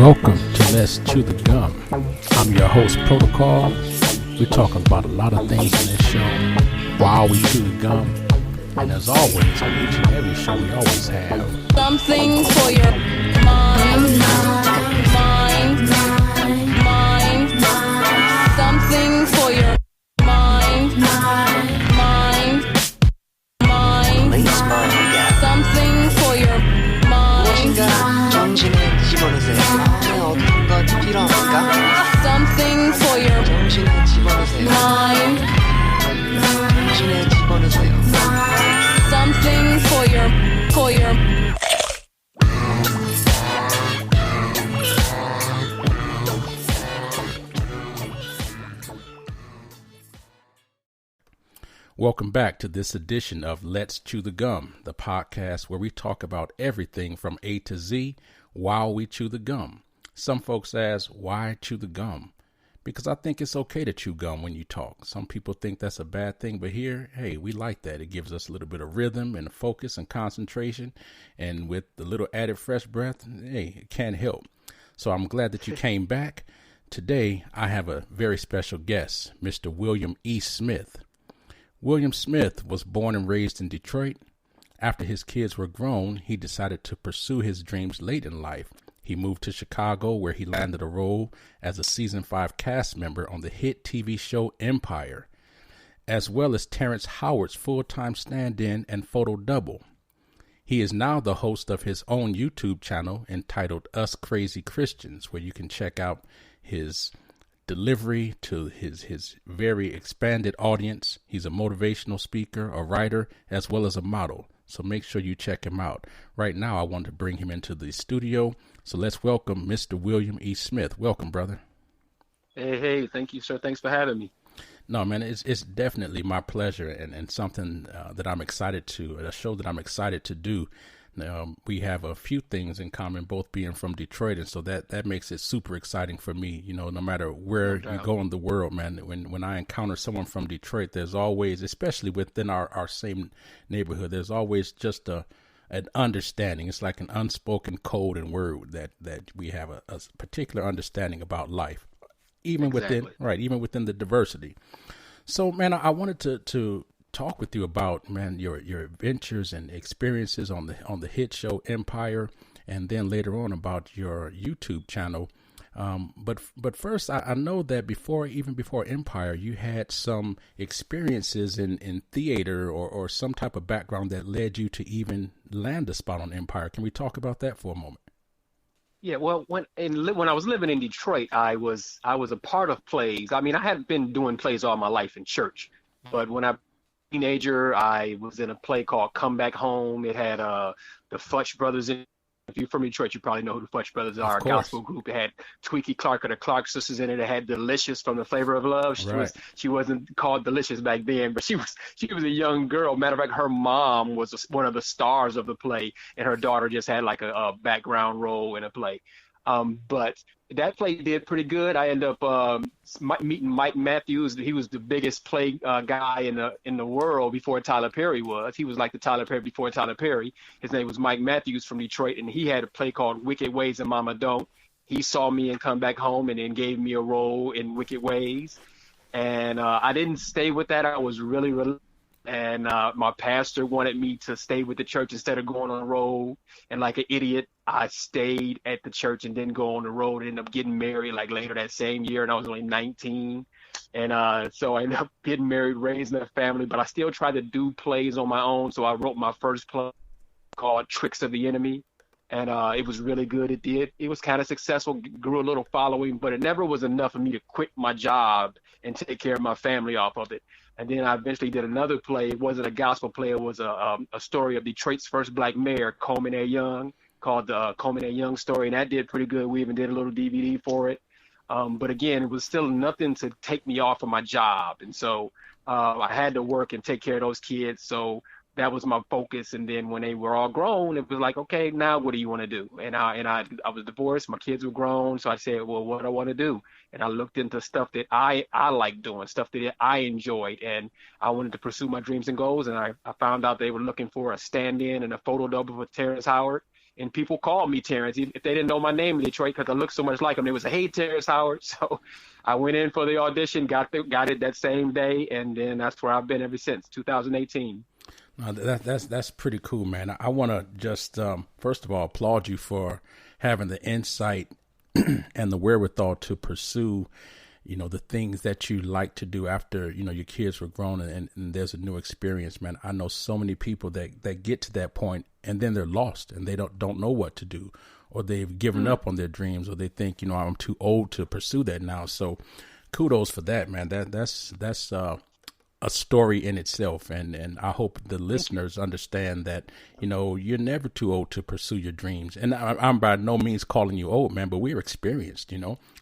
Welcome to Let's Chew the Gum. I'm your host, Protocol. We're talking about a lot of things in this show while we chew the gum. And as always, on each and every show, we always have something for your mind, something for your mind, something for your mind, 정신을 집어넣으세요. 어떤 것 필요합니까? something for your 정신을 집어넣으세요. mind, 정신을 집어넣으세요. something for your Welcome back to this edition of Let's Chew the Gum, the podcast where we talk about everything from A to Z while we chew the gum. Some folks ask, why chew the gum? Because I think it's okay to chew gum when you talk. Some people think that's a bad thing, but here, hey, we like that. It gives us a little bit of rhythm and focus and concentration. And with the little added fresh breath, hey, it can't help. So I'm glad that you came back. Today, I have a very special guest, Mr. William E. Smith. William Smith was born and raised in Detroit. After his kids were grown, he decided to pursue his dreams late in life. He moved to Chicago, where he landed a role as a season 5 cast member on the hit TV show Empire, as well as Terrance Howard's full-time stand-in and photo double. He is now the host of his own YouTube channel entitled Us Crazy Christians, where you can check out his delivery to his very expanded audience. He's a motivational speaker, a writer, as well as a model. So make sure you check him out. Right now, I want to bring him into the studio. So let's welcome Mr. William E. Smith. Welcome, brother. Hey, thank you, sir. Thanks for having me. No, man, it's definitely my pleasure and something that I'm excited to, a show that I'm excited to do. We have a few things in common, both being from Detroit, and so that makes it super exciting for me. You know, no matter where you go in the world, man, when I encounter someone from Detroit, there's always, especially within our same neighborhood, there's always just an understanding. It's like an unspoken code and word that we have a particular understanding about life, even even within the diversity. So, man, I wanted to talk with you about, man, your adventures and experiences on the hit show Empire, and then later on about your YouTube channel. But first, I know that before Empire, you had some experiences in theater or some type of background that led you to even land a spot on Empire. Can we talk about that for a moment? Yeah, well, when I was living in Detroit, I was a part of plays. I mean, I had been doing plays all my life in church, but when I teenager, I was in a play called Come Back Home. It had the Futch Brothers in. If you're from Detroit, you probably know who the Futch Brothers are, a gospel group. It had Tweaky Clark or the Clark Sisters in it. It had Delicious from The Flavor of Love. She wasn't called Delicious back then, but she was a young girl. Matter of fact, her mom was one of the stars of the play, and her daughter just had like a background role in a play. But that play did pretty good. I ended up meeting Mike Matthews. He was the biggest play guy in the world before Tyler Perry was. He was like the Tyler Perry before Tyler Perry. His name was Mike Matthews from Detroit, and he had a play called Wicked Ways and Mama Don't. He saw me and Come Back Home and then gave me a role in Wicked Ways. And I didn't stay with that. I was really and my pastor wanted me to stay with the church instead of going on the road. And like an idiot, I stayed at the church and didn't go on the road. Ended up getting married like later that same year, and I was only 19. And so I ended up getting married, raising a family, but I still tried to do plays on my own. So I wrote my first play called Tricks of the Enemy. And it was really good. It was kind of successful, grew a little following, but it never was enough for me to quit my job and take care of my family off of it. And then I eventually did another play. It wasn't a gospel play. It was a story of Detroit's first black mayor, Coleman A. Young, called the Coleman A. Young story. And that did pretty good. We even did a little DVD for it. But again, it was still nothing to take me off of my job. And so I had to work and take care of those kids. So that was my focus. And then when they were all grown, it was like, okay, now what do you want to do? And I was divorced. My kids were grown. So I said, well, what do I want to do? And I looked into stuff that I like doing, stuff that I enjoyed. And I wanted to pursue my dreams and goals. And I found out they were looking for a stand-in and a photo double for Terrance Howard. and people called me Terrance, even if they didn't know my name in Detroit because I looked so much like him. They was, hey, Terrance Howard. So I went in for the audition, got it that same day, and then that's where I've been ever since, 2018. That's pretty cool, man. I want to just first of all applaud you for having the insight and the wherewithal to pursue, the things that you like to do after, your kids were grown and there's a new experience, man. I know so many people that get to that point and then they're lost and they don't know what to do, or they've given up on their dreams, or they think, I'm too old to pursue that now. So kudos for that, man. That's a story in itself. And I hope the listeners understand that, you're never too old to pursue your dreams. And I'm by no means calling you old, man, but we're experienced,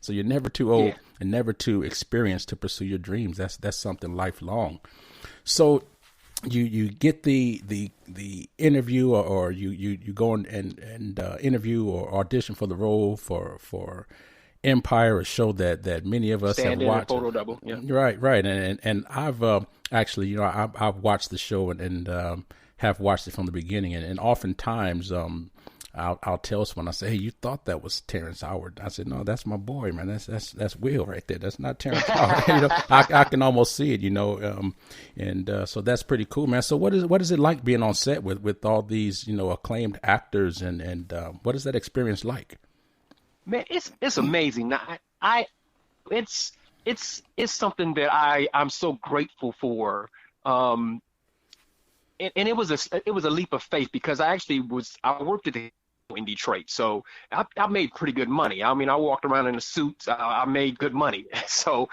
so you're never too old and never too experienced to pursue your dreams. That's something lifelong. So you get the interview, or you go and interview or audition for the role for Empire, a show that many of us have watched. Photo double. Yeah. Right. And I've actually, I've watched the show and have watched it from the beginning. And oftentimes, I'll tell someone, I say, hey, you thought that was Terrance Howard. I said, no, that's my boy, man. That's Will right there. That's not Terrance Howard. I can almost see it, so that's pretty cool, man. So what is it like being on set with all these, acclaimed actors, and what is that experience like? Man, it's amazing. Now, it's something that I'm so grateful for. And it was a leap of faith, because I worked at the in Detroit, so I made pretty good money. I mean, I walked around in a suit. I made good money. So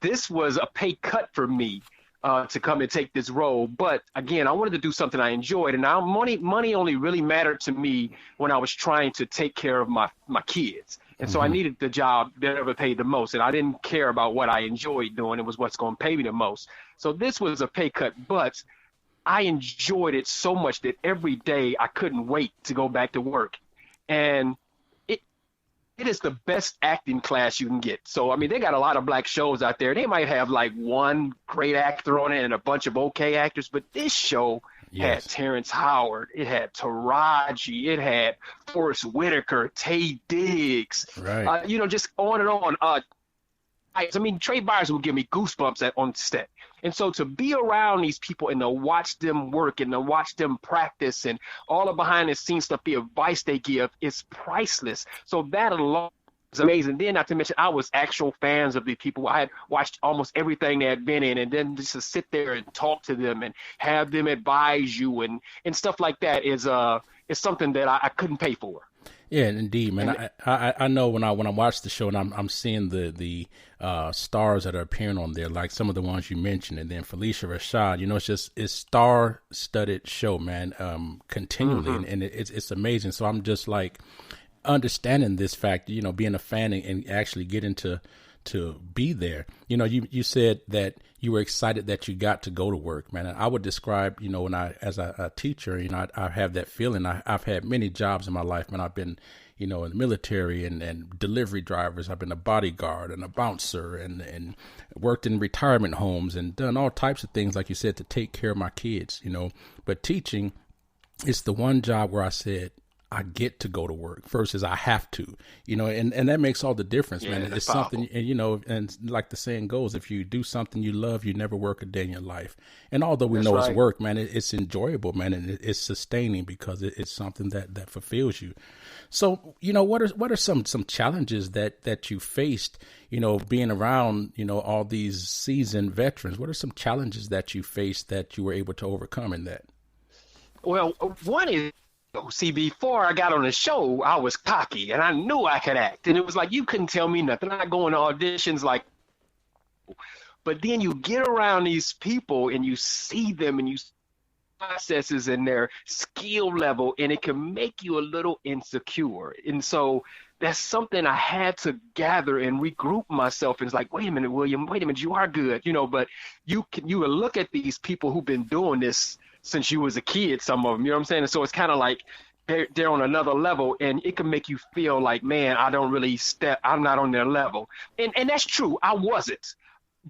this was a pay cut for me to come and take this role. But again, I wanted to do something I enjoyed, and now money only really mattered to me when I was trying to take care of my kids. And so I needed the job that ever paid the most, and I didn't care about what I enjoyed doing. It was what's going to pay me the most. So this was a pay cut, but I enjoyed it so much that every day I couldn't wait to go back to work. And it is the best acting class you can get. So, I mean, they got a lot of black shows out there. They might have like one great actor on it and a bunch of okay actors, but this show had Terrance Howard, it had Taraji, it had Forrest Whitaker, Taye Diggs, right. Just on and on. I mean, Trey Byers would give me goosebumps on set. And so to be around these people and to watch them work and to watch them practice and all the behind the scenes stuff, the advice they give, is priceless. So that alone is amazing. Then, not to mention, I was actual fans of the people. I had watched almost everything they had been in, and then just to sit there and talk to them and have them advise you and stuff like that is something that I couldn't pay for. Yeah, indeed, man. I know when I watch the show and I'm seeing the stars that are appearing on there, like some of the ones you mentioned, and then Felicia Rashad. It's star-studded show, man. Continually, and it's amazing. So I'm just like understanding this fact, being a fan and actually getting to be there. You said that you were excited that you got to go to work, man. And I would describe, when as a teacher, I have that feeling. I've had many jobs in my life, man. I've been, in the military and delivery drivers. I've been a bodyguard and a bouncer and worked in retirement homes and done all types of things, like you said, to take care of my kids, But teaching is the one job where I said, I get to go to work versus I have to, and that makes all the difference, man. It's something, and and like the saying goes, if you do something you love, you never work a day in your life. And although we know it's work, man, it's enjoyable, man, and it's sustaining because it's something that fulfills you. So, what are some challenges that you faced, being around, all these seasoned veterans? What are some challenges that you faced that you were able to overcome in that? Well, one is, see, before I got on the show, I was cocky and I knew I could act. And it was like, you couldn't tell me nothing. I go into auditions like, but then you get around these people and you see them and you see processes and their skill level, and it can make you a little insecure. And so that's something I had to gather and regroup myself. And it's like, wait a minute, William, you are good, but you will look at these people who've been doing this since you was a kid, some of them, you know what I'm saying? And so it's kind of like they're on another level, and it can make you feel like, man, I'm not on their level. And that's true. I wasn't.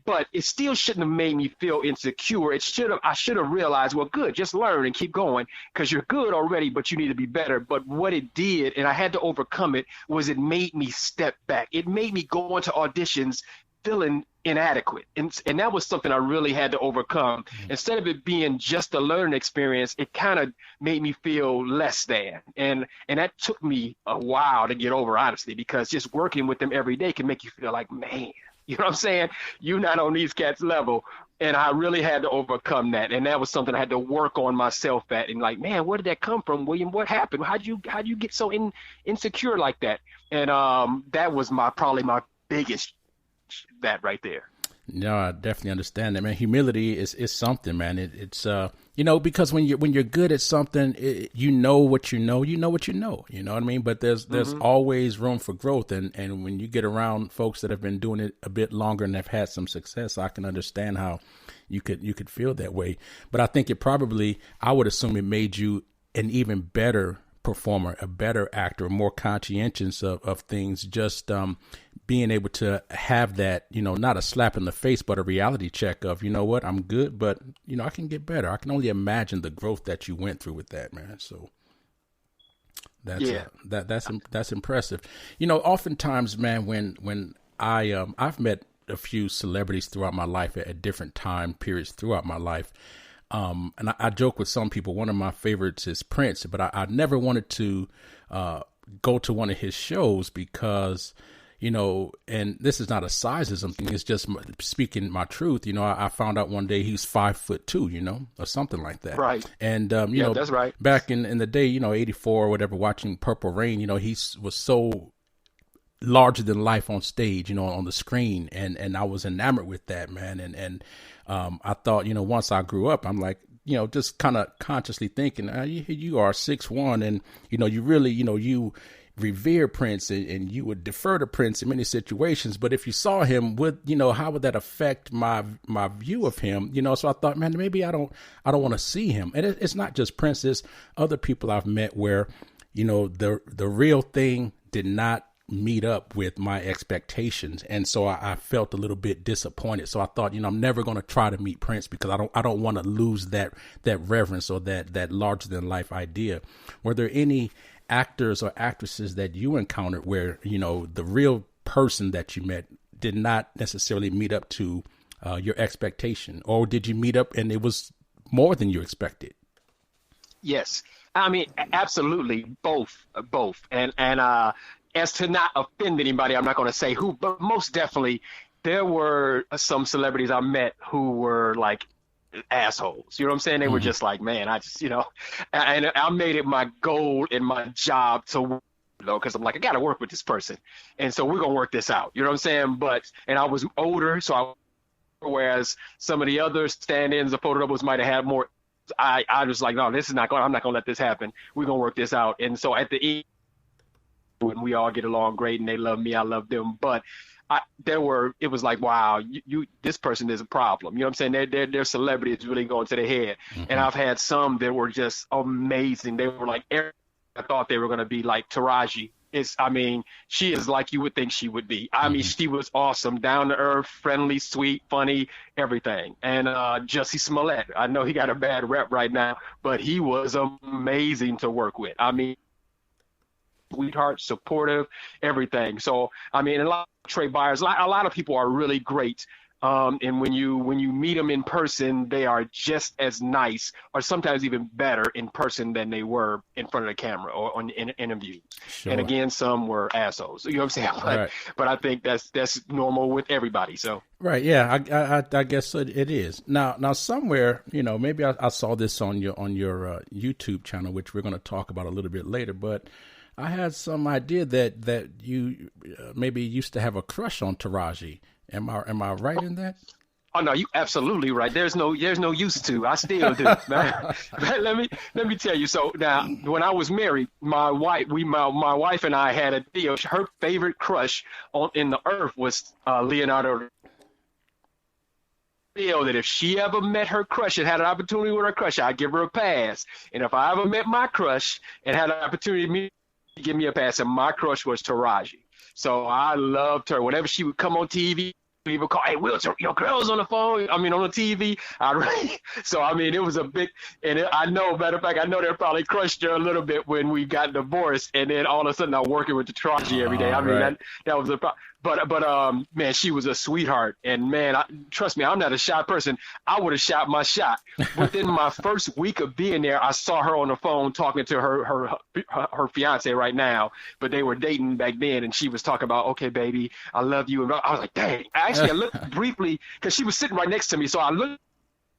but it still shouldn't have made me feel insecure. I should have realized, well, good, just learn and keep going because you're good already, but you need to be better. But what it did, and I had to overcome it, was it made me step back. It made me go into auditions feeling inadequate. And that was something I really had to overcome. Instead of it being just a learning experience, it kind of made me feel less than. And that took me a while to get over, honestly, because just working with them every day can make you feel like, man, you know what I'm saying? You're not on these cats' level. And I really had to overcome that. And that was something I had to work on myself at. And like, man, where did that come from, William? What happened? How'd you get so insecure like that? And that was probably my biggest that right there. No, I definitely understand that, man. Humility is something, man. It's because when you're good at something, you know what you know. You know what you know. You know what I mean? But there's always room for growth, and when you get around folks that have been doing it a bit longer and have had some success, I can understand how you could feel that way. But I think I would assume it made you an even better performer, a better actor, more conscientious of things, just being able to have that, not a slap in the face, but a reality check of, you know what, I'm good, but, I can get better. I can only imagine the growth that you went through with that, man. So that's impressive. Oftentimes, man, when I've met a few celebrities throughout my life at different time periods throughout my life. And I joke with some people, one of my favorites is Prince, but I never wanted to go to one of his shows because, and this is not a sizeism thing, it's just speaking my truth. I found out one day he's 5'2", or something like that. Right. And, that's right. Back in the day, 84 or whatever, watching Purple Rain, he was so larger than life on stage, on the screen. And I was enamored with that, man. And I thought, once I grew up, I'm like, just kind of consciously thinking, you are 6'1", and, you really, you revere Prince and you would defer to Prince in many situations. But if you saw him, how would that affect my view of him? So I thought, man, maybe I don't want to see him. And it's not just Prince, it's other people I've met where, the real thing did not meet up with my expectations, and so I felt a little bit disappointed. So I thought, I'm never going to try to meet Prince because I don't want to lose that reverence or that larger than life idea. Were there any actors or actresses that you encountered where the real person that you met did not necessarily meet up to your expectation, or did you meet up and it was more than you expected? Yes, I mean, absolutely, both, and as to not offend anybody, I'm not going to say who, but most definitely there were some celebrities I met who were like assholes. You know what I'm saying? They were just like, man, I just, and I made it my goal and my job to, because I'm like, I got to work with this person. And so we're going to work this out. You know what I'm saying? And I was older, whereas some of the other stand-ins or photo doubles might have had more. I was like, no, I'm not going to let this happen. We're going to work this out. And so at the end, when we all get along great and they love me, I love them. But it was like, wow, this person is a problem. You know what I'm saying? Their celebrity is really going to their head. And I've had some that were just amazing. They were like, I thought they were going to be like Taraji. She is like you would think she would be. She was awesome, down to earth, friendly, sweet, funny, everything. And Jussie Smollett, I know he got a bad rep right now, but he was amazing to work with. Sweetheart, supportive, everything. So, a lot of Trey Byers, a lot of people are really great. And when you meet them in person, they are just as nice or sometimes even better in person than they were in front of the camera or in interviews. Sure. And again, some were assholes. You know what I'm saying? But I think that's normal with everybody. So. Right. Yeah, I guess it is. Now somewhere, maybe I saw this on your YouTube channel, which we're going to talk about a little bit later, but I had some idea that you maybe used to have a crush on Taraji. Am I right in that? Oh no, you absolutely right. There's no used to. I still do. let me tell you. So now, when I was married, my wife and I had a deal. Her favorite crush in the earth was Leonardo. Deal that if she ever met her crush and had an opportunity with her crush, I'd give her a pass. And if I ever met my crush and had an opportunity to give me a pass, and my crush was Taraji. So I loved her. Whenever she would come on TV, people call, hey, Will, your girl's on the phone. I mean, on the TV. So, I mean, it was a big, I know, matter of fact, I know they probably crushed her a little bit when we got divorced. And then all of a sudden I'm working with the Taraji every day. I mean, right. that was a problem. But man, she was a sweetheart. And man, trust me, I'm not a shy person. I would have shot my shot. Within my first week of being there, I saw her on the phone talking to her fiance right now, but they were dating back then. And she was talking about, okay, baby, I love you. And I was like, dang. Actually, I looked briefly because she was sitting right next to me. So I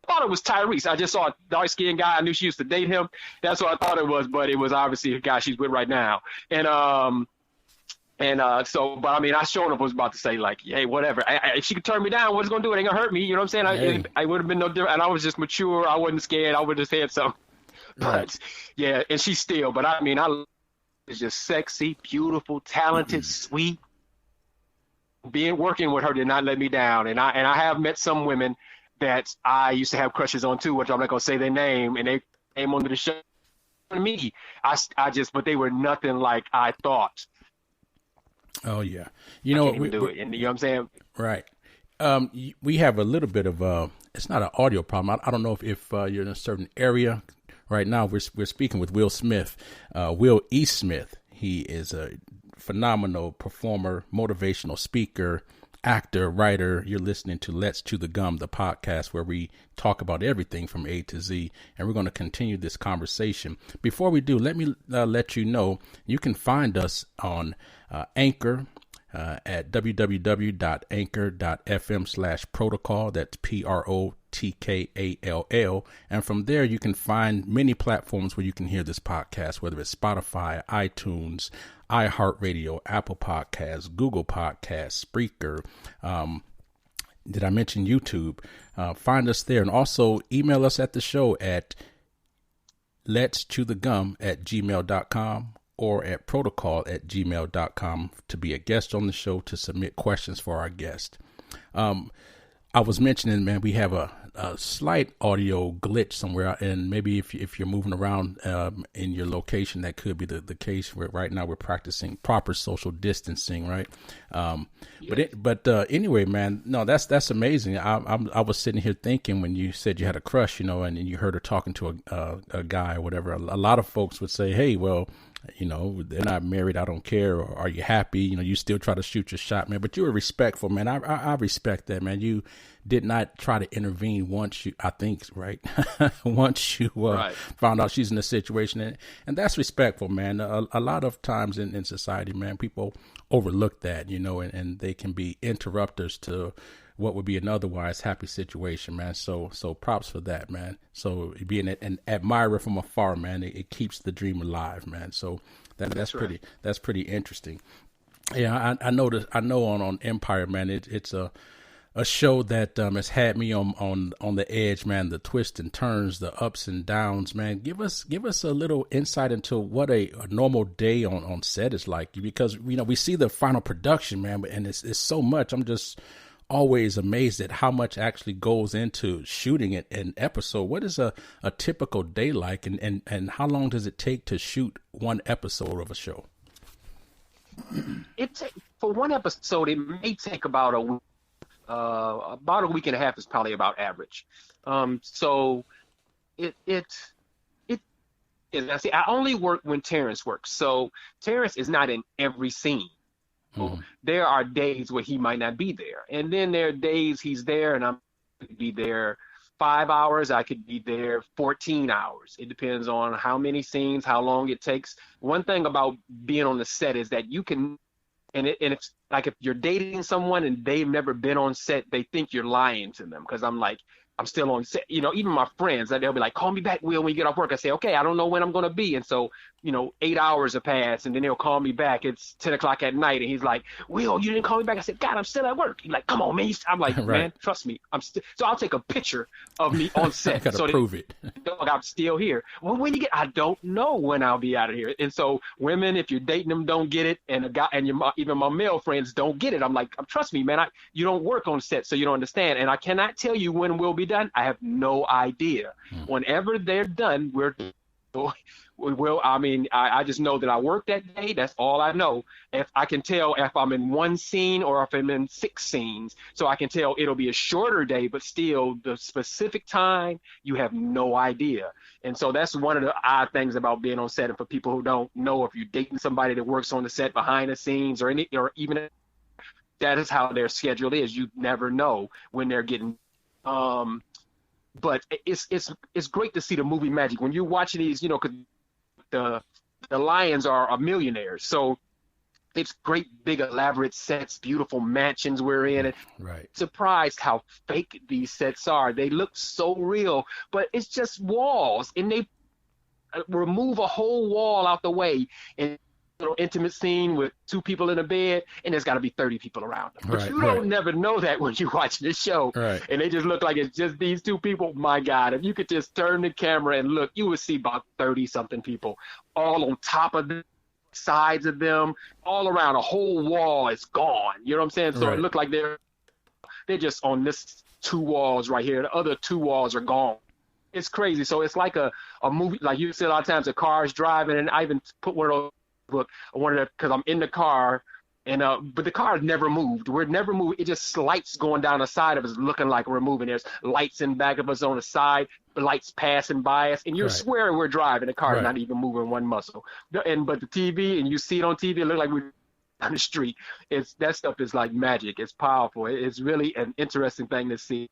thought it was Tyrese. I just saw a dark-skinned guy. I knew she used to date him. That's what I thought it was, but it was obviously a guy she's with right now. But I mean, I showed up was about to say like, hey, whatever. If she could turn me down, what's gonna do? It ain't gonna hurt me. You know what I'm saying? I would have been no different. And I was just mature. I wasn't scared. I would have said something. Right. But yeah, and she's still. But I mean, I was just sexy, beautiful, talented, sweet. Working with her did not let me down. And I have met some women that I used to have crushes on too, which I'm not gonna say their name, and they came onto the show. Me, but they were nothing like I thought. Oh yeah, you know we do it. And you know what I'm saying? Right. We have a little bit of it's not an audio problem. I don't know if you're in a certain area right now. We're speaking with Will Smith, Will E. Smith. He is a phenomenal performer, motivational speaker, actor, writer. You're listening to Let's Chew the Gum, the podcast where we talk about everything from A to Z, and we're going to continue this conversation. Before we do, let me let you know you can find us on Anchor at www.anchor.fm/protocol. That's PROTKALL. And from there, you can find many platforms where you can hear this podcast, whether it's Spotify, iTunes, iHeartRadio, Apple Podcasts, Google Podcasts, Spreaker. Did I mention YouTube? Find us there. And also email us at the show at letschewthegum@gmail.com or at protocol@gmail.com to be a guest on the show, to submit questions for our guest. I was mentioning, man, we have a slight audio glitch somewhere, and maybe if you're moving around in your location, that could be the case. Where right now we're practicing proper social distancing, right? But anyway, man, no, that's amazing. I was sitting here thinking when you said you had a crush, you know, and you heard her talking to a guy or whatever. A lot of folks would say, hey, well, you know, they're not married. I don't care. Or are you happy? You know, you still try to shoot your shot, man. But you were respectful, man. I respect that, man. You did not try to intervene once you, I think, right? Once you found out she's in a situation. And that's respectful, man. A lot of times in society, man, people overlook that, you know, and they can be interrupters to what would be an otherwise happy situation, man. So props for that, man. So being an admirer from afar, man, it keeps the dream alive, man. So that's pretty interesting. Yeah, I know on Empire, man, it's a show that has had me on the edge, man. The twists and turns, the ups and downs, man. Give us a little insight into what a normal day on set is like, because you know we see the final production, man, and it's so much. I'm just always amazed at how much actually goes into shooting an episode. What is a typical day like, and how long does it take to shoot one episode of a show? For one episode, it may take about a week. About a week and a half is probably about average. So it is. I see. I only work when Terrance works. So Terrance is not in every scene. Mm-hmm. There are days where he might not be there, and then there are days he's there, and I'm going to be there 5 hours. I could be there 14 hours. It depends on how many scenes, how long it takes. One thing about being on the set is that you can. And it's like if you're dating someone and they've never been on set, they think you're lying to them. Because I'm like, I'm still on set. You know, even my friends, they'll be like, call me back, Will, when you get off work. I say, okay, I don't know when I'm going to be. And so, 8 hours have passed, and then they'll call me back. It's 10 o'clock at night, and he's like, Will, you didn't call me back. I said, God, I'm still at work. He's like, come on, man. I'm like, right. Man, trust me. So I'll take a picture of me on set. I got to prove it. I'm still here. Well, when you get, I don't know when I'll be out of here. And so women, if you're dating them, don't get it. And a guy, and even my male friends don't get it. I'm like, trust me, man, you don't work on set, so you don't understand. And I cannot tell you when we'll be done. I have no idea. Whenever they're done, Well, I mean, I just know that I work that day. That's all I know. If I can tell if I'm in one scene or if I'm in 6 scenes, so I can tell it'll be a shorter day, but still the specific time, you have no idea. And so that's one of the odd things about being on set. And for people who don't know, if you're dating somebody that works on the set behind the scenes or even that is how their schedule is. You never know when they're getting. But it's great to see the movie magic when you're watching these. You know, 'cause the Lions are millionaires, so it's great, big, elaborate sets, beautiful mansions we're in. And Right. surprised how fake these sets are. They look so real, but it's just walls, and they remove a whole wall out the way and little intimate scene with 2 people in a bed, and there's got to be 30 people around them. But Right, you right. don't never know that when you watch this show. Right. And they just look like it's just these 2 people. My God, if you could just turn the camera and look, you would see about 30-something people all on top of the sides of them, all around. A whole wall is gone. You know what I'm saying? So Right. it looked like they're just on this 2 walls right here. The other 2 walls are gone. It's crazy. So it's like a movie, like you said a lot of times, a car is driving, and I even put one of those book. I wanted to, because I'm in the car, and but the car never moved. We're never moved. It just lights going down the side of us, looking like we're moving. There's lights in back of us on the side, lights passing by us, and you're Right. swearing we're driving. The car's Right. not even moving one muscle. But the TV, and you see it on TV, it looks like we're on the street. That stuff is like magic. It's powerful. It's really an interesting thing to see.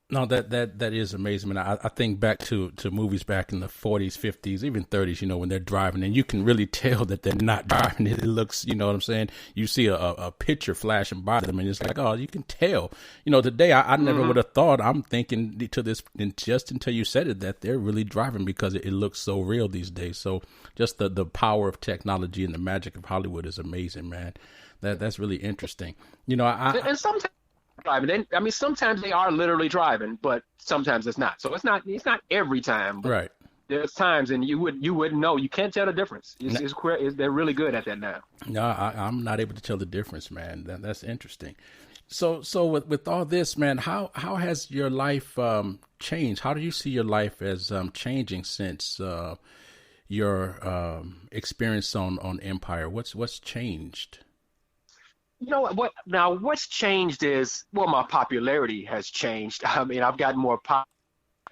No, that is amazing. And I think back to movies back in the 40s, 50s, even 30s, you know, when they're driving, and you can really tell that they're not driving. It looks, you know what I'm saying? You see a picture flashing by them, and it's like, oh, you can tell. You know, today I never would have thought. I'm thinking to this, and just until you said it, that they're really driving, because it looks so real these days. So just the power of technology and the magic of Hollywood is amazing, man. That's really interesting. You know, And sometimes driving. I mean, sometimes they are literally driving, but sometimes it's not. So it's not every time. But right. there's times, and you wouldn't know. You can't tell the difference. They're really good at that now. No, I'm not able to tell the difference, man. That's interesting. So with all this, man, how has your life changed? How do you see your life as changing since your experience on Empire? What's changed? You know what? Now, what's changed is, well, my popularity has changed. I mean, I've gotten more pop.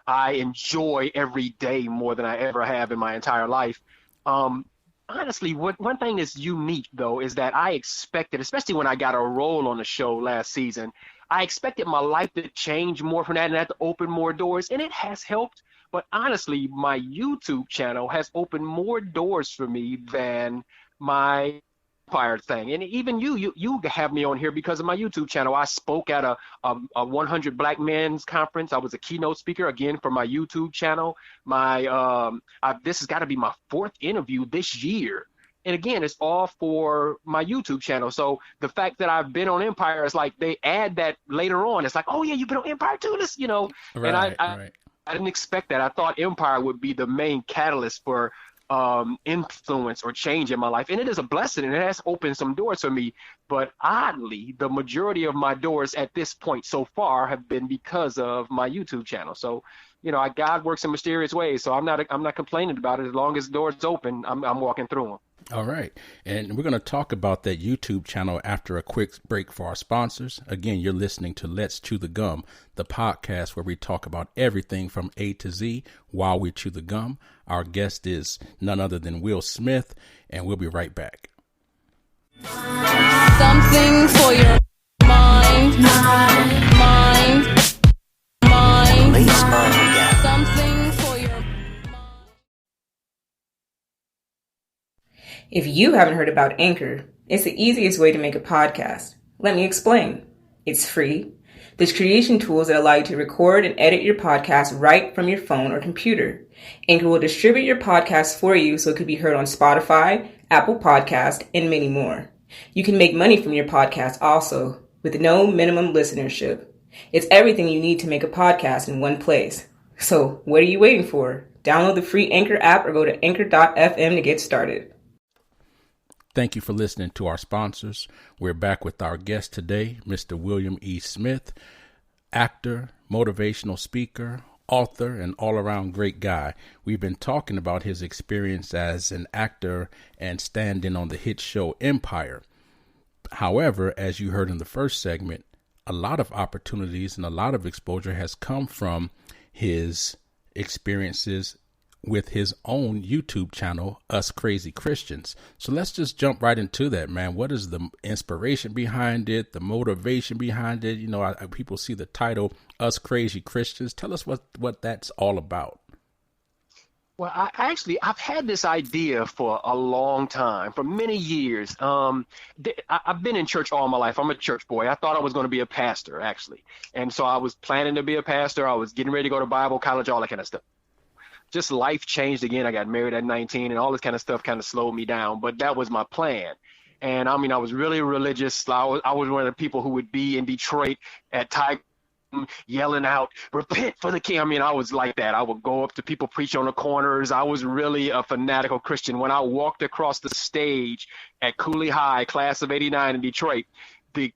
I enjoy every day more than I ever have in my entire life. Honestly, one thing that's unique, though, is that I expected, especially when I got a role on the show last season, I expected my life to change more from that and that to open more doors, and it has helped. But honestly, my YouTube channel has opened more doors for me than my Empire thing. And even you have me on here because of my YouTube channel. I spoke at a 100 Black Men's conference. I was a keynote speaker, again, for my YouTube channel. This has got to be my 4th interview this year. And again, it's all for my YouTube channel. So the fact that I've been on Empire is like they add that later on. It's like, oh yeah, you've been on Empire too. This, you know. Right, and right. I didn't expect that. I thought Empire would be the main catalyst for influence or change in my life, and it is a blessing, and it has opened some doors for me. But oddly, the majority of my doors at this point so far have been because of my YouTube channel. So, you know, God works in mysterious ways. So I'm not complaining about it. As long as the doors open, I'm walking through them. All right. And we're going to talk about that YouTube channel after a quick break for our sponsors. Again, you're listening to Let's Chew the Gum, the podcast where we talk about everything from A to Z while we chew the gum. Our guest is none other than Will Smith, and we'll be right back. Something for your mind. Baseball guy. Something for your mind. If you haven't heard about Anchor, it's the easiest way to make a podcast. Let me explain. It's free. There's creation tools that allow you to record and edit your podcast right from your phone or computer. Anchor will distribute your podcast for you so it could be heard on Spotify, Apple Podcast, and many more. You can make money from your podcast also with no minimum listenership. It's everything you need to make a podcast in one place. So what are you waiting for? Download the free Anchor app or go to anchor.fm to get started. Thank you for listening to our sponsors. We're back with our guest today, Mr. William E. Smith, actor, motivational speaker, author, and all-around great guy. We've been talking about his experience as an actor and stand-in on the hit show Empire. However, as you heard in the first segment, a lot of opportunities and a lot of exposure has come from his experiences with his own YouTube channel, Us Crazy Christians. So let's just jump right into that, man. What is the inspiration behind it, the motivation behind it? You know, people see the title, Us Crazy Christians. Tell us what that's all about. Well, I've had this idea for a long time, for many years. I've been in church all my life. I'm a church boy. I thought I was going to be a pastor, actually. And so I was planning to be a pastor. I was getting ready to go to Bible college, all that kind of stuff. Just life changed again. I got married at 19 and all this kind of stuff kind of slowed me down. But that was my plan. And I mean, I was really religious. I was one of the people who would be in Detroit at Tiger yelling out, repent for the king. I mean, I was like that. I would go up to people, preach on the corners. I was really a fanatical Christian. When I walked across the stage at Cooley High, class of 89 in Detroit,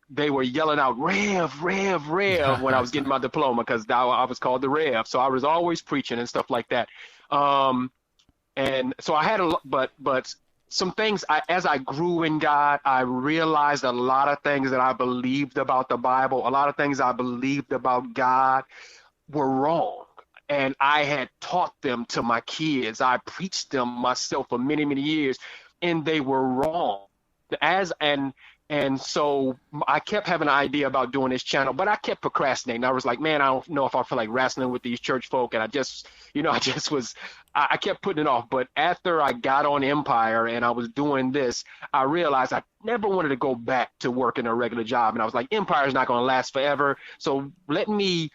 they were yelling out, Rev, Rev, Rev, when I was getting my diploma, because I was called the Rev. So I was always preaching and stuff like that. And so I had but some things, as I grew in God, I realized a lot of things that I believed about the Bible, a lot of things I believed about God were wrong. And I had taught them to my kids. I preached them myself for many, many years, and they were wrong. And so I kept having an idea about doing this channel, but I kept procrastinating. I was like, man, I don't know if I feel like wrestling with these church folk. And I kept putting it off. But after I got on Empire and I was doing this, I realized I never wanted to go back to working a regular job. And I was like, Empire is not going to last forever. So let me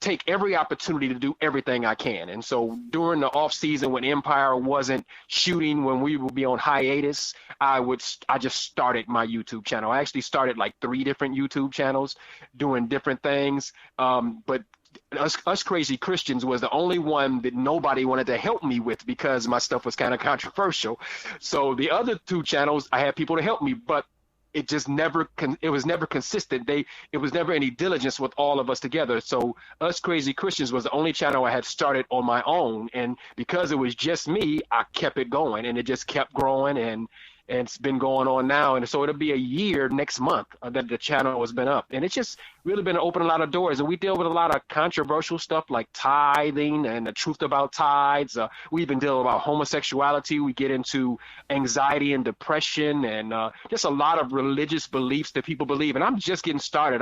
take every opportunity to do everything I can. And so during the off season, when Empire wasn't shooting, when we would be on hiatus, I just started my YouTube channel. I actually started like 3 different YouTube channels doing different things. But Us Crazy Christians was the only one that nobody wanted to help me with because my stuff was kind of controversial. So the other 2 channels, I had people to help me, but it just it was never consistent. It was never any diligence with all of us together. So Us Crazy Christians was the only channel I had started on my own. And because it was just me, I kept it going, and it just kept growing, and it's been going on now. And so it'll be a year next month that the channel has been up. And it's just really been opening a lot of doors. And we deal with a lot of controversial stuff like tithing and the truth about tithes. We even deal about homosexuality. We get into anxiety and depression and just a lot of religious beliefs that people believe. And I'm just getting started.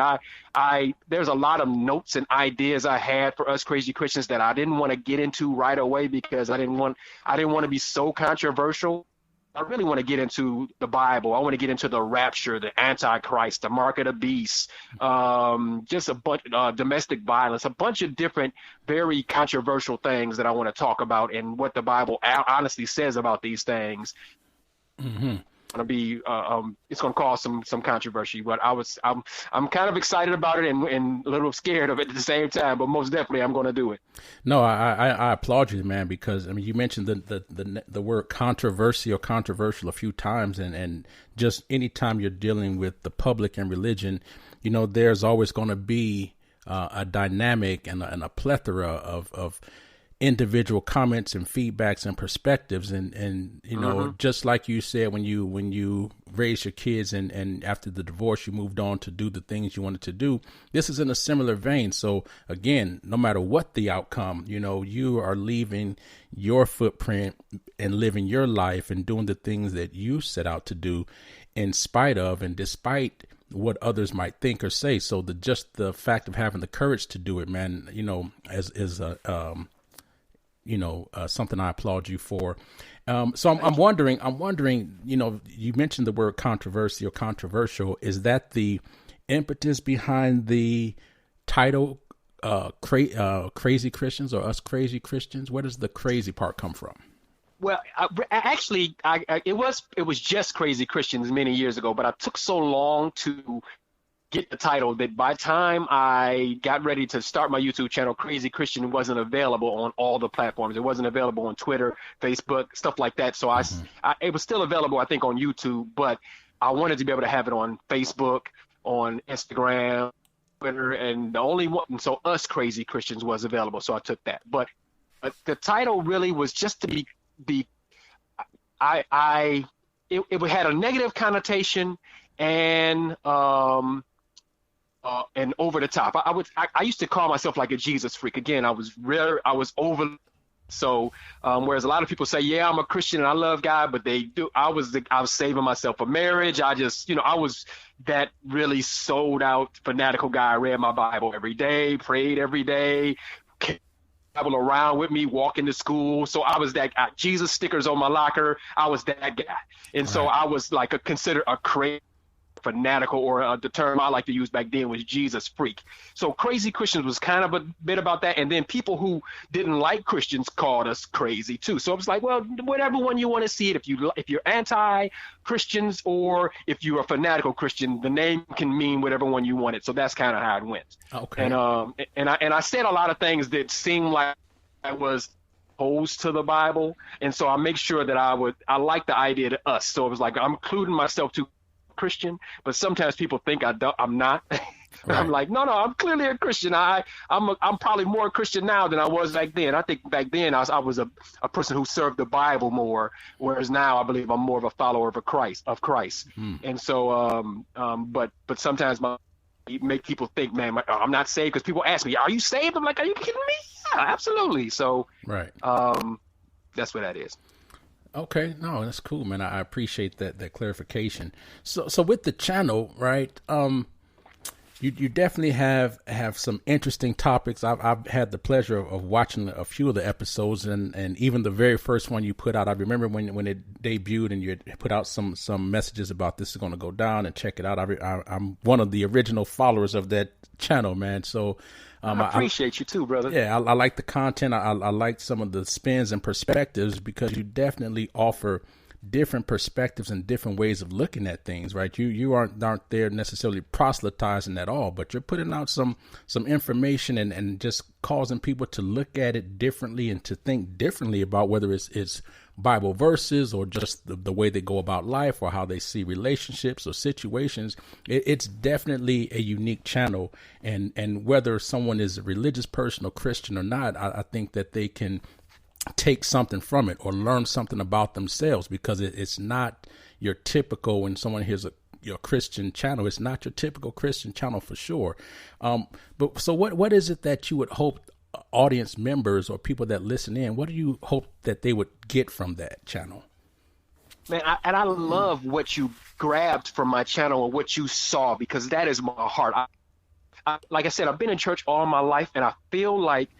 There's a lot of notes and ideas I had for Us Crazy Christians that I didn't want to get into right away because I didn't want to be so controversial. I really want to get into the Bible. I want to get into the rapture, the Antichrist, the mark of the beast, just a bunch of domestic violence, a bunch of different, very controversial things that I want to talk about and what the Bible honestly says about these things. Mm-hmm. It's going to cause some controversy, but I'm kind of excited about it and a little scared of it at the same time, but most definitely I'm going to do it. No, I applaud you, man, because I mean, you mentioned the word controversial a few times, and just anytime you're dealing with the public and religion, you know, there's always going to be a dynamic and a plethora of individual comments and feedbacks and perspectives, and you know, just like you said, when you raised your kids and after the divorce you moved on to do the things you wanted to do, this is in a similar vein. So again, no matter what the outcome, you know, you are leaving your footprint and living your life and doing the things that you set out to do in spite of and despite what others might think or say. So just the fact of having the courage to do it, man, you know, is something I applaud you for. So I'm wondering, you know, you mentioned the word controversial. Is that the impetus behind the title, Crazy Christians or Us Crazy Christians? Where does the crazy part come from? Well, it was just Crazy Christians many years ago, but I took so long to get the title that by the time I got ready to start my YouTube channel, Crazy Christian wasn't available on all the platforms. It wasn't available on Twitter, Facebook, stuff like that. So it was still available, I think, on YouTube, but I wanted to be able to have it on Facebook, on Instagram, Twitter, and the only one, and so Us Crazy Christians was available, so I took that. But the title really was just to be it had a negative connotation and over the top. I used to call myself like a Jesus freak. Again, I was over. So whereas a lot of people say, yeah, I'm a Christian and I love God, but I was saving myself for marriage. I just, I was that really sold out fanatical guy. I read my Bible every day, prayed every day, Bible around with me, walking to school. So I was that guy. Jesus stickers on my locker. I was that guy. And so I was like considered a crazy fanatical, or the term I like to use back then was Jesus freak. So Crazy Christians was kind of a bit about that. And then people who didn't like Christians called us crazy too. So it was like, well, whatever one you want to see it. If you're anti-Christians or if you're a fanatical Christian, the name can mean whatever one you want it. So that's kind of how it went. Okay. And I said a lot of things that seemed like I was opposed to the Bible. And so I make sure that I like the idea to us. So it was like I'm including myself to Christian, but sometimes people think I'm not. Right. I'm like, no, I'm clearly a Christian. I'm probably more Christian now than I was back then. I think back then I was a person who served the Bible more, whereas now I believe I'm more of a follower of Christ. And so, but sometimes you make people think, man, I'm not saved, because people ask me, are you saved? I'm like, are you kidding me? Yeah, absolutely. So, right. That's what that is. Okay, no, that's cool, man. I appreciate that clarification. So with the channel, right? You definitely have some interesting topics. I've had the pleasure of watching a few of the episodes, and even the very first one you put out. I remember when it debuted, and you put out some messages about this is going to go down, and check it out. I'm one of the original followers of that channel, man. So. I appreciate you too, brother. Yeah, I like the content. I like some of the spins and perspectives, because you definitely offer different perspectives and different ways of looking at things, right? You aren't there necessarily proselytizing at all, but you're putting out some information and just causing people to look at it differently and to think differently about whether it's Bible verses or just the way they go about life or how they see relationships or situations. It's definitely a unique channel, and whether someone is a religious person or Christian or not, I think that they can take something from it or learn something about themselves, because it's not your typical, when someone hears your Christian channel, it's not your typical Christian channel for sure. But so what is it that you would hope audience members or people that listen in, what do you hope that they would get from that channel? Man, I love what you grabbed from my channel and what you saw, because that is my heart. Like I said, I've been in church all my life, and I feel like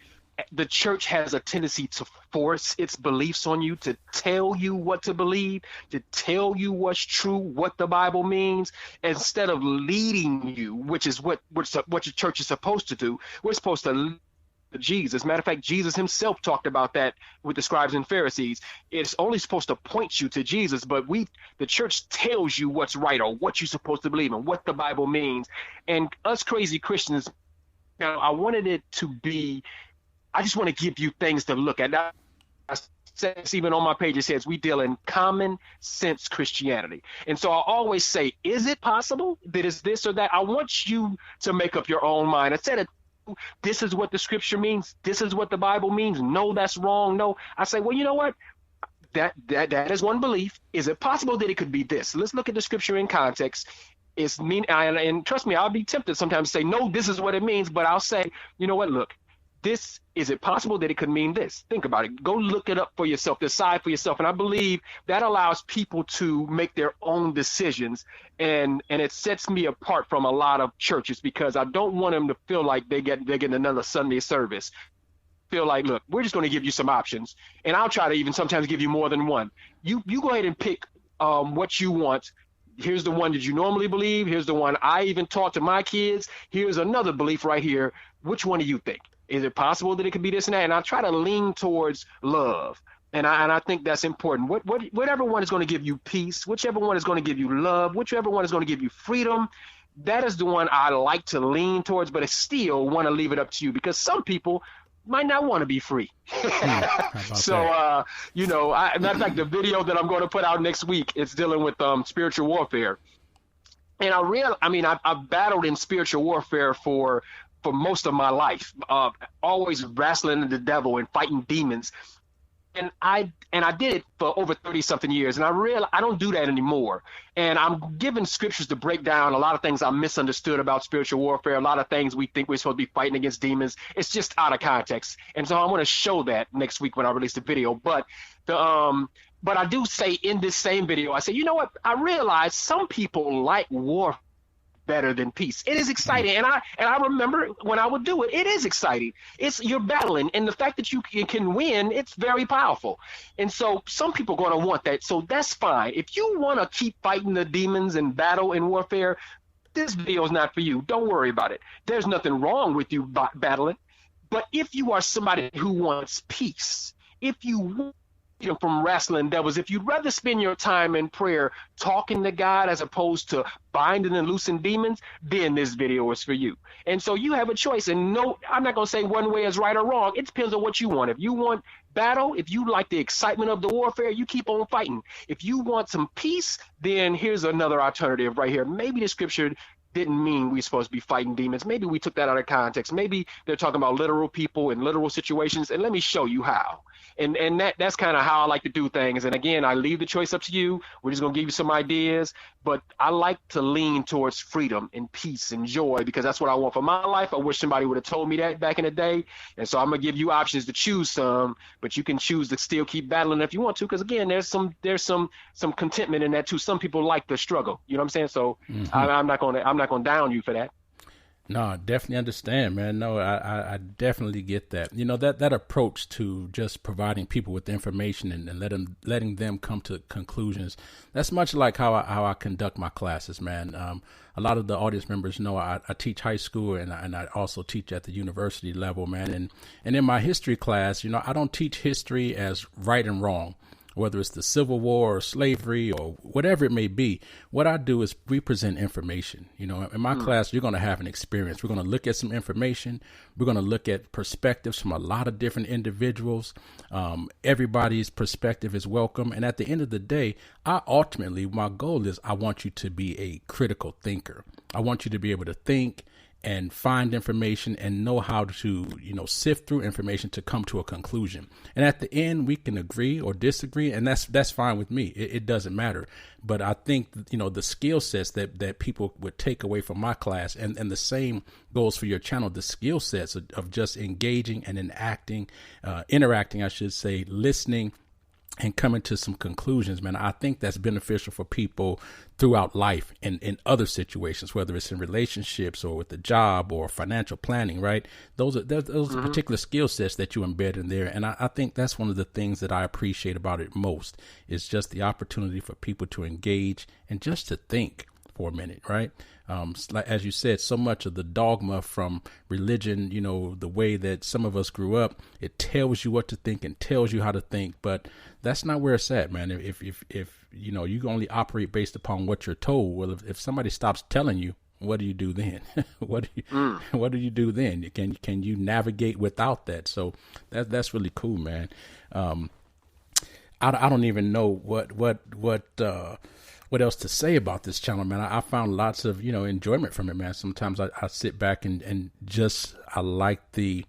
the church has a tendency to force its beliefs on you, to tell you what to believe, to tell you what's true, what the Bible means, instead of leading you, which is what your church is supposed to do. We're supposed to Jesus. Matter of fact, Jesus himself talked about that with the scribes and Pharisees. It's only supposed to point you to Jesus, but the church tells you what's right or what you're supposed to believe and what the Bible means. And us crazy Christians, I wanted it to be, I just want to give you things to look at. Now, even on my page, it says we deal in common sense Christianity. And so I always say, is it possible that it's this or that? I want you to make up your own mind. Instead of, this is what the scripture means, this is what the Bible means, no, that's wrong, no. I say, well, you know what? That is one belief. Is it possible that it could be this? Let's look at the scripture in context. And trust me, I'll be tempted sometimes to say, no, this is what it means. But I'll say, you know what? Look, is it possible that it could mean this? Think about it. Go look it up for yourself, decide for yourself. And I believe that allows people to make their own decisions. And it sets me apart from a lot of churches, because I don't want them to feel like they're getting another Sunday service. Feel like, look, we're just going to give you some options. And I'll try to even sometimes give you more than one. You go ahead and pick what you want. Here's the one that you normally believe. Here's the one I even taught to my kids. Here's another belief right here. Which one do you think? Is it possible that it could be this and that? And I try to lean towards love. And I think that's important. Whatever one is going to give you peace, whichever one is going to give you love, whichever one is going to give you freedom, that is the one I like to lean towards, but I still want to leave it up to you, because some people might not want to be free. So, matter of fact, the video that I'm going to put out next week, it's dealing with spiritual warfare. And I've battled in spiritual warfare for most of my life, always wrestling the devil and fighting demons. And I did it for over 30 something years. And I realized I don't do that anymore. And I'm given scriptures to break down a lot of things I misunderstood about spiritual warfare, a lot of things we think we're supposed to be fighting against demons. It's just out of context. And so I want to show that next week when I release the video. But I do say in this same video, I say, you know what? I realize some people like warfare better than peace. It is exciting, and I remember when I would do it. It is exciting. You're battling, and the fact that you can win, it's very powerful. And so some people are going to want that. So that's fine. If you want to keep fighting the demons and battle in warfare, this video is not for you. Don't worry about it. There's nothing wrong with you battling. But if you are somebody who wants peace, if you want from wrestling devils, if you'd rather spend your time in prayer talking to God as opposed to binding and loosing demons, then this video is for you. And so you have a choice. And no, I'm not going to say one way is right or wrong. It depends on what you want. If you want battle, if you like the excitement of the warfare, you keep on fighting. If you want some peace, then here's another alternative right here. Maybe the scripture didn't mean we're supposed to be fighting demons. Maybe we took that out of context. Maybe they're talking about literal people in literal situations, and let me show you how. And that's kind of how I like to do things. And again, I leave the choice up to you. We're just going to give you some ideas, but I like to lean towards freedom and peace and joy because that's what I want for my life. I wish somebody would have told me that back in the day. And so I'm going to give you options to choose some, but you can choose to still keep battling if you want to, because again, there's some contentment in that too. Some people like the struggle. You know what I'm saying? So I'm not going to down you for that. No, I definitely understand, man. No, I definitely get that. You know, that approach to just providing people with information and letting them come to conclusions. That's much like how I conduct my classes, man. A lot of the audience members know I teach high school and I also teach at the university level, man. And in my history class, you know, I don't teach history as right and wrong, whether it's the Civil War or slavery or whatever it may be. What I do is we present information. You know, in my class, you're going to have an experience. We're going to look at some information. We're going to look at perspectives from a lot of different individuals. Everybody's perspective is welcome. And at the end of the day, my goal is I want you to be a critical thinker. I want you to be able to think and find information and know how to, you know, sift through information to come to a conclusion. And at the end, we can agree or disagree, and that's fine with me. It doesn't matter. But I think, you know, the skill sets that people would take away from my class, and the same goes for your channel, the skill sets of just engaging and interacting, I should say, listening, and coming to some conclusions, man. I think that's beneficial for people throughout life and in other situations, whether it's in relationships or with the job or financial planning, right? Those are particular skill sets that you embed in there. And I think that's one of the things that I appreciate about it most is just the opportunity for people to engage and just to think for a minute, right? As you said, so much of the dogma from religion, you know, the way that some of us grew up, it tells you what to think and tells you how to think, but that's not where it's at, man. If you know, you only operate based upon what you're told. Well, if somebody stops telling you, what do you do then? What do you do then? Can you navigate without that? So that's really cool, man. I don't even know what else to say about this channel, man. I found lots of, you know, enjoyment from it, man. Sometimes I sit back and just, I like the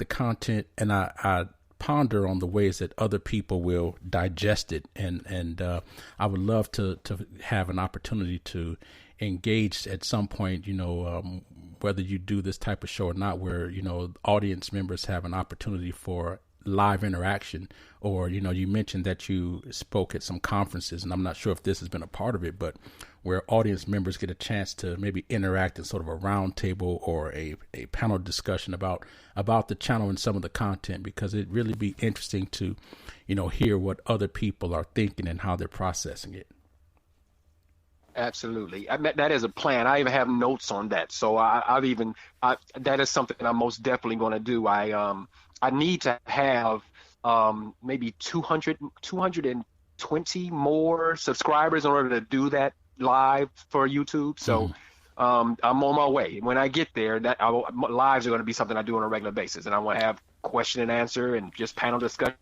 content, and I ponder on the ways that other people will digest it. And I would love to have an opportunity to engage at some point, you know, whether you do this type of show or not, where, you know, audience members have an opportunity for live interaction. Or, you know, you mentioned that you spoke at some conferences, and I'm not sure if this has been a part of it, but where audience members get a chance to maybe interact in sort of a round table or a panel discussion about the channel and some of the content, because it'd really be interesting to, you know, hear what other people are thinking and how they're processing it. Absolutely. That is a plan. I even have notes on that. So that is something I'm most definitely going to do. I need to have maybe 220 more subscribers in order to do that live for YouTube. So I'm on my way. When I get there, lives are going to be something I do on a regular basis, and I want to have question and answer and just panel discussion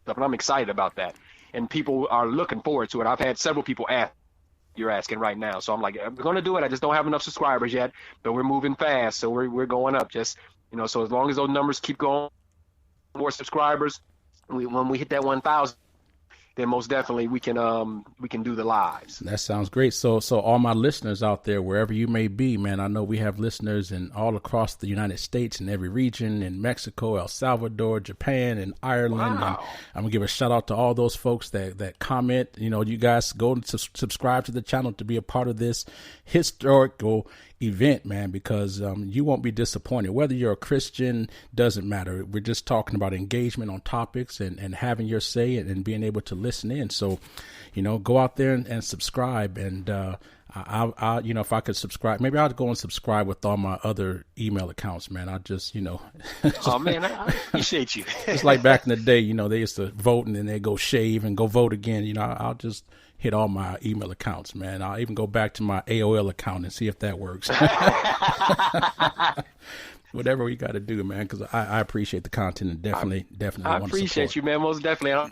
stuff. And I'm excited about that, and people are looking forward to it. I've had several people ask you're asking right now. So I'm like, we're going to do it. I just don't have enough subscribers yet, but we're moving fast. So we're going up. Just, so as long as those numbers keep going, more subscribers, when we hit that 1,000, then most definitely we can do the lives. That sounds great. So all my listeners out there, wherever you may be, man, I know we have listeners in all across the United States, in every region, in Mexico, El Salvador, Japan, and Ireland. Wow. And I'm gonna give a shout out to all those folks that comment. You guys go and subscribe to the channel to be a part of this historical event, man, because you won't be disappointed. Whether you're a Christian, doesn't matter. We're just talking about engagement on topics and having your say and being able to listen in. So, go out there and subscribe. And I if I could subscribe, maybe I'll go and subscribe with all my other email accounts, man. I just, Oh man, I appreciate you. It's like back in the day, they used to vote and then they go shave and go vote again. I'll just hit all my email accounts, man. I'll even go back to my AOL account and see if that works. Whatever we got to do, man, because I appreciate the content and definitely I want to appreciate support. you, man. Most definitely. I'll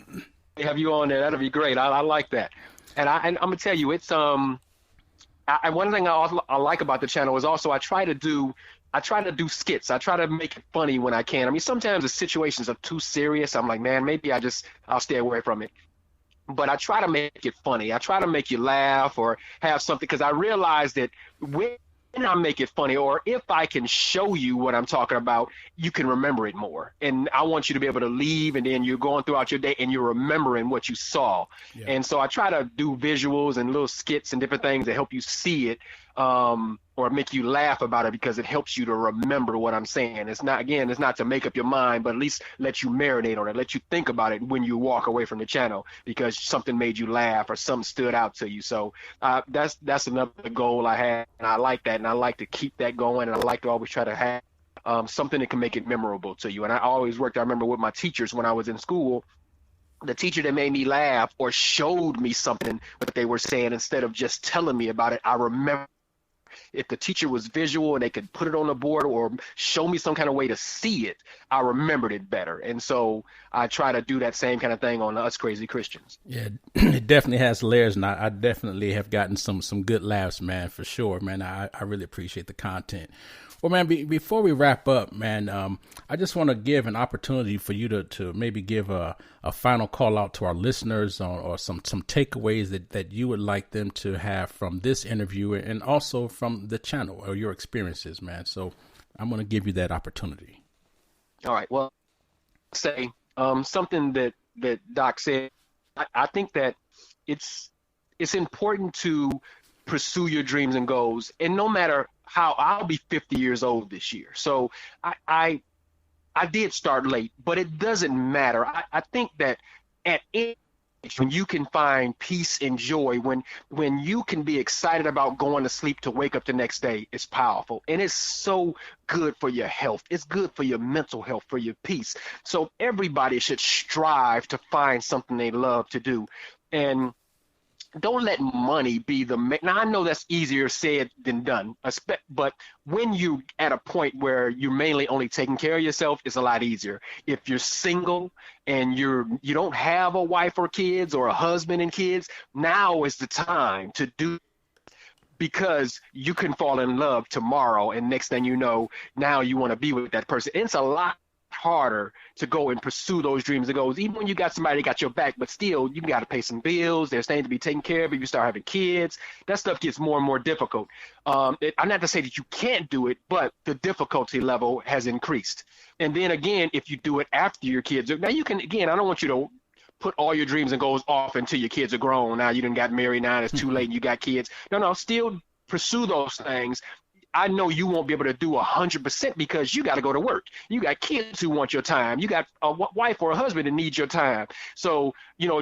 have you on there. That'll be great. I like that. And I'm gonna tell you, it's one thing I like about the channel is also I try to do skits. I try to make it funny when I can. I mean, sometimes the situations are too serious. I'm like, man, maybe I'll stay away from it. But I try to make it funny. I try to make you laugh or have something, because I realize that when I make it funny, or if I can show you what I'm talking about, you can remember it more. And I want you to be able to leave, and then you're going throughout your day and you're remembering what you saw. Yeah. And so I try to do visuals and little skits and different things that help you see it, or make you laugh about it, because it helps you to remember what I'm saying. It's not to make up your mind, but at least let you marinate on it, let you think about it when you walk away from the channel, because something made you laugh or something stood out to you. So that's another goal I have, and I like that, and I like to keep that going, and I like to always try to have something that can make it memorable to you. And I always I remember with my teachers when I was in school, the teacher that made me laugh or showed me something what they were saying instead of just telling me about it. I remember if the teacher was visual and they could put it on the board or show me some kind of way to see it, I remembered it better. And so I try to do that same kind of thing on Us Crazy Christians. Yeah, it definitely has layers, and I definitely have gotten some good laughs, man, for sure, man. I really appreciate the content. Well, man, before we wrap up, man, I just want to give an opportunity for you to maybe give a final call out to our listeners or some takeaways that you would like them to have from this interview and also from the channel or your experiences, man. So I'm going to give you that opportunity. All right. Well, say something that Doc said. I think that it's important to pursue your dreams and goals, and no matter how, I'll be 50 years old this year. So I did start late, but it doesn't matter. I think that at any age, when you can find peace and joy, when you can be excited about going to sleep to wake up the next day, it's powerful. And it's so good for your health. It's good for your mental health, for your peace. So everybody should strive to find something they love to do. And don't let money be now I know that's easier said than done, but when you at a point where you're mainly only taking care of yourself, it's a lot easier. If you're single and you don't have a wife or kids or a husband and kids, now is the time to do, because you can fall in love tomorrow, and next thing you know, now you want to be with that person. It's a lot harder to go and pursue those dreams and goals, even when you got somebody that got your back, but still you got to pay some bills. There's things to be taken care of. If you start having kids, that stuff gets more and more difficult. I'm not to say that you can't do it, but the difficulty level has increased. And then again, if you do it after your kids, now you can, again, I don't want you to put all your dreams and goals off until your kids are grown. Now you done got married, now it's too late and you got kids. No, still pursue those things. I know you won't be able to do 100% because you got to go to work. You got kids who want your time. You got a wife or a husband that needs your time. So,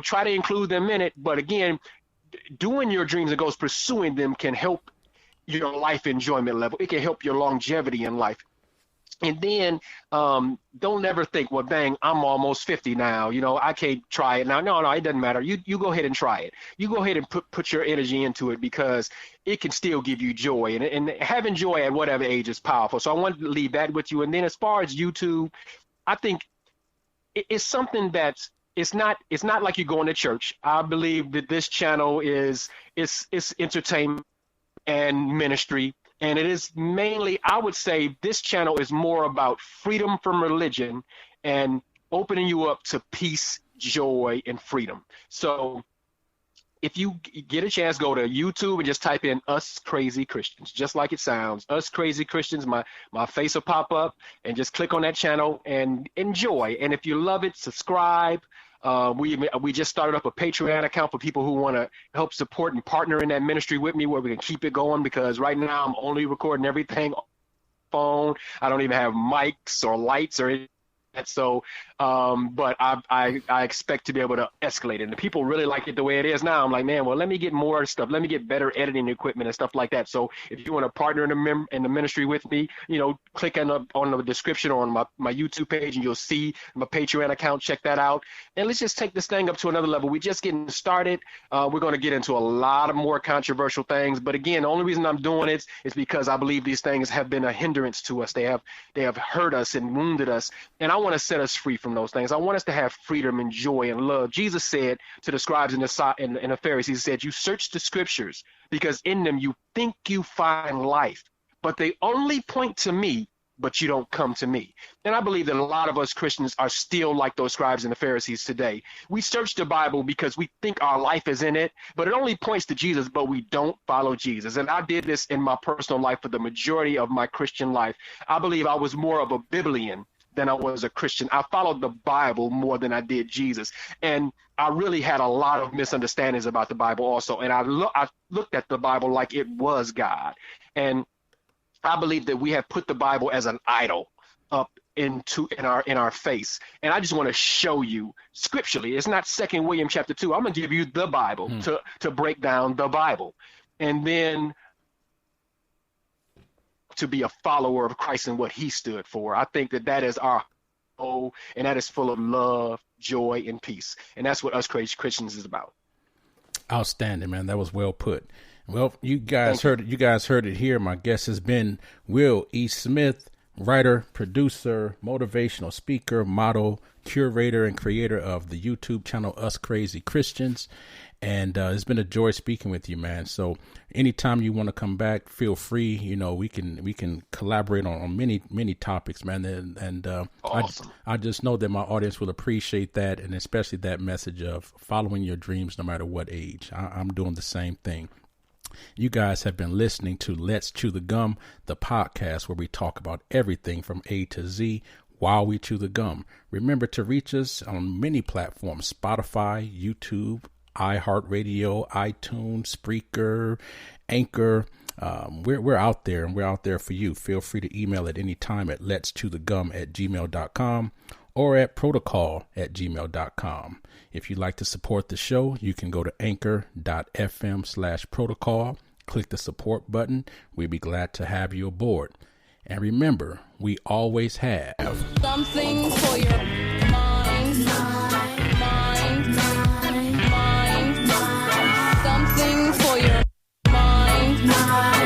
try to include them in it. But again, doing your dreams and goals, pursuing them can help your life enjoyment level. It can help your longevity in life. And then don't ever think, well, dang, I'm almost 50 now. I can't try it now. No, it doesn't matter. You go ahead and try it. You go ahead and put your energy into it, because it can still give you joy. And having joy at whatever age is powerful. So I wanted to leave that with you. And then as far as YouTube, I think it's something that's it's not like you're going to church. I believe that this channel is entertainment and ministry. And it is mainly, I would say this channel is more about freedom from religion and opening you up to peace, joy, and freedom. So if you get a chance, go to YouTube and just type in Us Crazy Christians, just like it sounds. Us Crazy Christians, my face will pop up, and just click on that channel and enjoy. And if you love it, subscribe. We just started up a Patreon account for people who want to help support and partner in that ministry with me, where we can keep it going, because right now I'm only recording everything on my phone. I don't even have mics or lights or anything. So, but I expect to be able to escalate it. And the people really like it the way it is now. I'm like, man, well, let me get more stuff. Let me get better editing equipment and stuff like that. So if you want to partner in the ministry with me, click on the description or on my YouTube page, and you'll see my Patreon account. Check that out. And let's just take this thing up to another level. We're just getting started. We're going to get into a lot of more controversial things. But again, the only reason I'm doing it is because I believe these things have been a hindrance to us. They have hurt us and wounded us. And I want to set us free from those things. I want us to have freedom and joy and love. Jesus said to the scribes and the Pharisees, he said, you search the scriptures because in them you think you find life, but they only point to me, but you don't come to me. And I believe that a lot of us Christians are still like those scribes and the Pharisees today. We search the Bible because we think our life is in it, but it only points to Jesus, but we don't follow Jesus. And I did this in my personal life for the majority of my Christian life. I believe I was more of a Biblian than I was a Christian. I followed the Bible more than I did Jesus. And I really had a lot of misunderstandings about the Bible also. And I looked at the Bible like it was God. And I believe that we have put the Bible as an idol up in our face. And I just want to show you scripturally. It's not 2 William chapter 2. I'm going to give you the Bible to break down the Bible. And then to be a follower of Christ and what he stood for. I think that is our hope, and that is full of love, joy, and peace. And that's what Us Crazy Christians is about. Outstanding, man. That was well put. Well, you guys heard it here. My guest has been Will E. Smith, writer, producer, motivational speaker, model, curator, and creator of the YouTube channel Us Crazy Christians. And it's been a joy speaking with you, man. So anytime you want to come back, feel free. We can collaborate on many topics, man. And awesome. I just know that my audience will appreciate that, and especially that message of following your dreams no matter what age. I'm doing the same thing. You guys have been listening to Let's Chew the Gum, the podcast where we talk about everything from A to Z while we chew the gum. Remember to reach us on many platforms: Spotify, YouTube, iHeartRadio, iTunes, Spreaker, Anchor. We're out there, and we're out there for you. Feel free to email at any time at letschewthegum@gmail.com or at protocol@gmail.com. If you'd like to support the show, you can go to anchor.fm/protocol, click the support button. We'd be glad to have you aboard. And remember, we always have Something for your mind. Something for your mind.